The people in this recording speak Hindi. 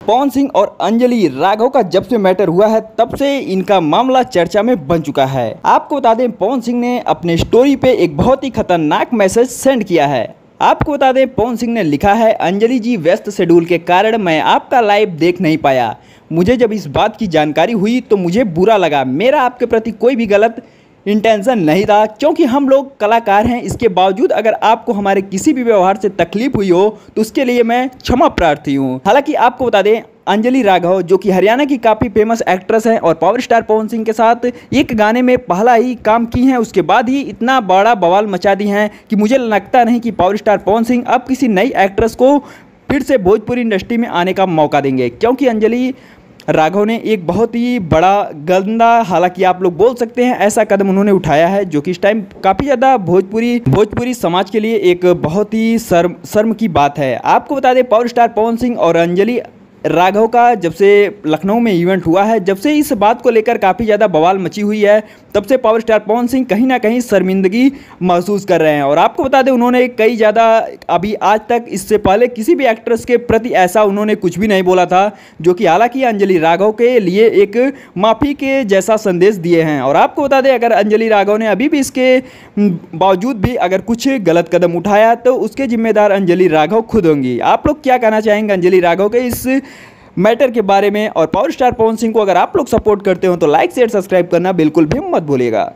पवन सिंह और अंजलि राघव का जब से मैटर हुआ है तब से इनका मामला चर्चा में बन चुका है। आपको बता दें, पवन सिंह ने अपने स्टोरी पे एक बहुत ही खतरनाक मैसेज सेंड किया है। आपको बता दें, पवन सिंह ने लिखा है, अंजलि जी, व्यस्त शेड्यूल के कारण मैं आपका लाइव देख नहीं पाया। मुझे जब इस बात की जानकारी हुई तो मुझे बुरा लगा। मेरा आपके प्रति कोई भी गलत इंटेंशन नहीं था, क्योंकि हम लोग कलाकार हैं। इसके बावजूद अगर आपको हमारे किसी भी व्यवहार से तकलीफ हुई हो तो उसके लिए मैं क्षमा प्रार्थी हूँ। हालांकि आपको बता दें, अंजलि राघव जो कि हरियाणा की काफ़ी फेमस एक्ट्रेस हैं और पावर स्टार पवन सिंह के साथ एक गाने में पहला ही काम की हैं, उसके बाद ही इतना बड़ा बवाल मचा दी हैं कि मुझे लगता नहीं कि पावर स्टार पवन सिंह अब किसी नई एक्ट्रेस को फिर से भोजपुरी इंडस्ट्री में आने का मौका देंगे, क्योंकि अंजलि राघव ने एक बहुत ही बड़ा गंदा, हालांकि आप लोग बोल सकते हैं, ऐसा कदम उन्होंने उठाया है जो कि इस टाइम काफ़ी ज़्यादा भोजपुरी समाज के लिए एक बहुत ही शर्म की बात है। आपको बता दें, पावर स्टार पवन सिंह और अंजलि राघव का जब से लखनऊ में इवेंट हुआ है, जब से इस बात को लेकर काफ़ी ज़्यादा बवाल मची हुई है, तब से पावर स्टार पवन सिंह कहीं ना कहीं शर्मिंदगी महसूस कर रहे हैं। और आपको बता दें, उन्होंने कई ज़्यादा अभी आज तक इससे पहले किसी भी एक्ट्रेस के प्रति ऐसा उन्होंने कुछ भी नहीं बोला था, जो कि हालांकि अंजलि राघव के लिए एक माफ़ी के जैसा संदेश दिए हैं। और आपको बता दें, अगर अंजलि राघव ने अभी भी इसके बावजूद भी अगर कुछ गलत कदम उठाया तो उसके जिम्मेदार अंजलि राघव खुद होंगी। आप लोग क्या कहना चाहेंगे अंजलि राघव के इस मैटर के बारे में? और पावर स्टार पवन सिंह को अगर आप लोग सपोर्ट करते हो तो लाइक शेयर सब्सक्राइब करना बिल्कुल भी मत भूलिएगा।